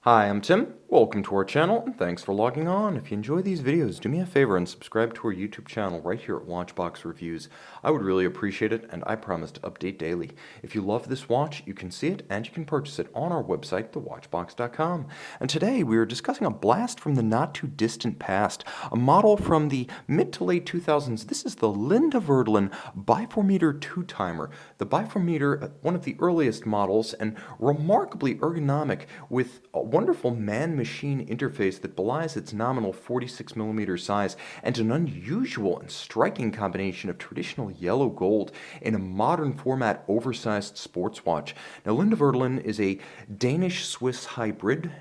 Hi, I'm Tim. Welcome to our channel, and thanks for logging on. If you enjoy these videos, do me a favor and subscribe to our YouTube channel right here at Watchbox Reviews. I would really appreciate it, and I promise to update daily. If you love this watch, you can see it and you can purchase it on our website, thewatchbox.com. And today we are discussing a blast from the not-too-distant past, a model from the mid to late 2000s. This is the Linde Werdelin Biformeter 2-timer. The Biformeter, one of the earliest models, and remarkably ergonomic with a wonderful man-machine interface that belies its nominal 46mm size and an unusual and striking combination of traditional yellow gold in a modern format oversized sports watch. Now, Linde Werdelin is a Danish-Swiss hybrid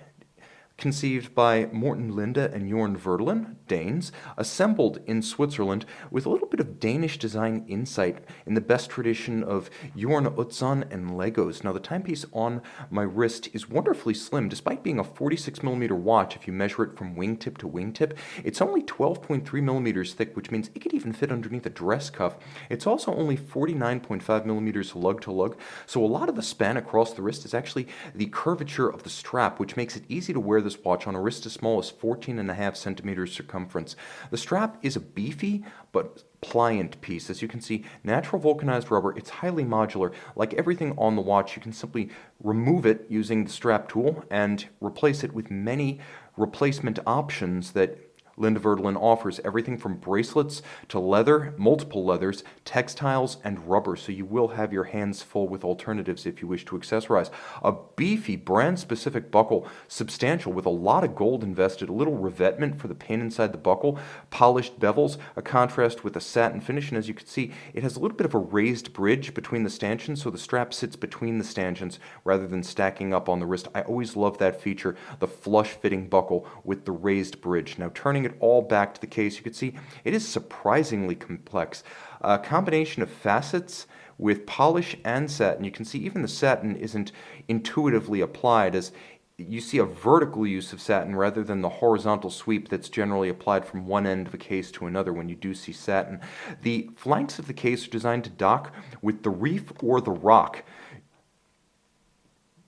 conceived by Morten Linde and Jorn Werdelin, Danes, assembled in Switzerland with a little bit of Danish design insight in the best tradition of Jorn Utzon and Legos. Now, the timepiece on my wrist is wonderfully slim, despite being a 46mm watch. If you measure it from wingtip to wingtip, it's only 12.3mm thick, which means it could even fit underneath a dress cuff. It's also only 49.5mm lug-to-lug, so a lot of the span across the wrist is actually the curvature of the strap, which makes it easy to wear this watch on a wrist as small as 14.5 centimeters circumference. The strap is a beefy but pliant piece. As you can see, natural vulcanized rubber. It's highly modular. Like everything on the watch, you can simply remove it using the strap tool and replace it with many replacement options that Linde Werdelin offers, everything from bracelets to leather, multiple leathers, textiles, and rubber, so you will have your hands full with alternatives if you wish to accessorize. A beefy, brand-specific buckle, substantial, with a lot of gold invested, a little revetment for the pin inside the buckle, polished bevels, a contrast with a satin finish, and as you can see, it has a little bit of a raised bridge between the stanchions, so the strap sits between the stanchions rather than stacking up on the wrist. I always love that feature, the flush-fitting buckle with the raised bridge. Now, turning it all back to the case, you can see it is surprisingly complex. A combination of facets with polish and satin. You can see even the satin isn't intuitively applied, as you see a vertical use of satin rather than the horizontal sweep that's generally applied from one end of a case to another when you do see satin. The flanks of the case are designed to dock with the reef or the rock.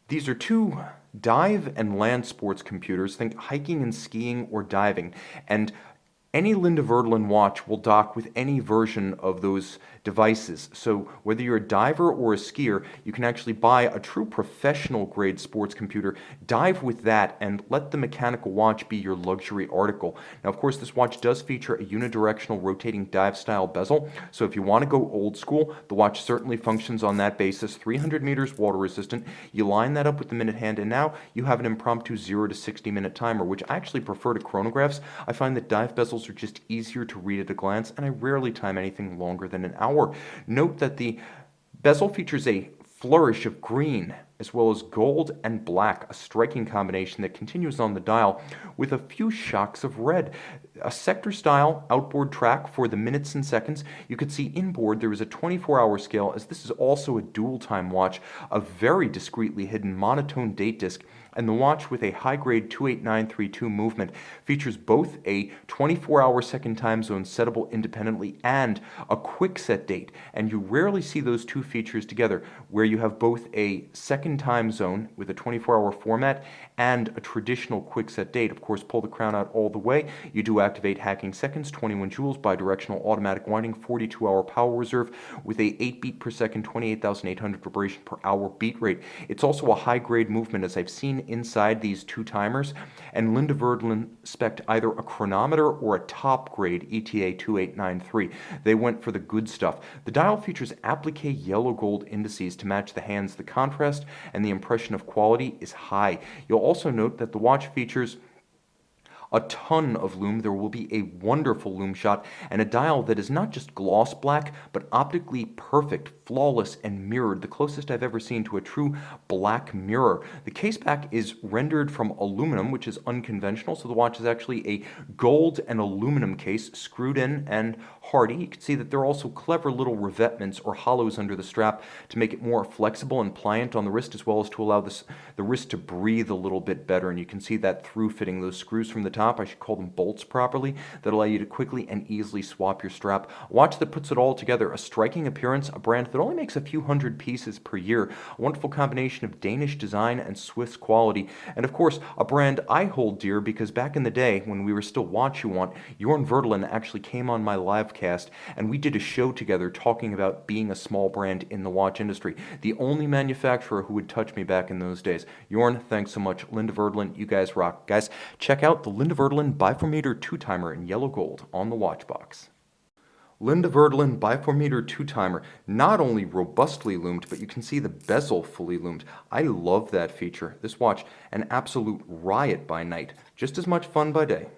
These are two dive and land sports computers. Think hiking and skiing or diving. And any Linde Werdelin watch will dock with any version of those devices. So whether you're a diver or a skier, you can actually buy a true professional grade sports computer, dive with that, and let the mechanical watch be your luxury article. Now, of course, this watch does feature a unidirectional rotating dive style bezel. So if you want to go old school, the watch certainly functions on that basis. 300 meters water resistant. You line that up with the minute hand, and now you have an impromptu 0 to 60 minute timer, which I actually prefer to chronographs. I find that dive bezels are just easier to read at a glance, and I rarely time anything longer than an hour. Note that the bezel features a flourish of green as well as gold and black, a striking combination that continues on the dial with a few shocks of red. A sector-style outboard track for the minutes and seconds. You could see inboard there is a 24-hour scale, as this is also a dual-time watch, a very discreetly hidden monotone date disc, and the watch with a high-grade 28932 movement features both a 24-hour second time zone settable independently and a quick set date. And you rarely see those two features together, where you have both a second time zone with a 24-hour format and a traditional quick set date. Of course, pull the crown out all the way. You do activate hacking seconds, 21 joules, bidirectional automatic winding, 42-hour power reserve with a 8 beat per second, 28,800 vibration per hour beat rate. It's also a high-grade movement, as I've seen inside these two timers, and Linde Werdelin spec'd either a chronometer or a top-grade ETA 2893. They went for the good stuff. The dial features applique yellow gold indices to match the hands. The contrast and the impression of quality is high. You'll also note that the watch features a ton of lume. There will be a wonderful lume shot and a dial that is not just gloss black, but optically perfect, flawless, and mirrored, the closest I've ever seen to a true black mirror. The case back is rendered from aluminum, which is unconventional, so the watch is actually a gold and aluminum case screwed in and hardy. You can see that there are also clever little revetments or hollows under the strap to make it more flexible and pliant on the wrist, as well as to allow the wrist to breathe a little bit better. And you can see that through fitting those screws from the top. I should call them bolts properly, that allow you to quickly and easily swap your strap. A watch that puts it all together, a striking appearance, a brand that that only makes a few hundred pieces per year. A wonderful combination of Danish design and Swiss quality. And of course, a brand I hold dear because back in the day when we were still Watch You Want, Linde Werdelin actually came on my live cast and we did a show together talking about being a small brand in the watch industry. The only manufacturer who would touch me back in those days. Jorn, thanks so much. Linde Werdelin, you guys rock. Guys, check out the Linde Werdelin Biformeter 2-timer in yellow gold on the watch box. Linde Werdelin Biformeter 2-timer, not only robustly loomed, but you can see the bezel fully loomed. I love that feature. This watch, an absolute riot by night, just as much fun by day.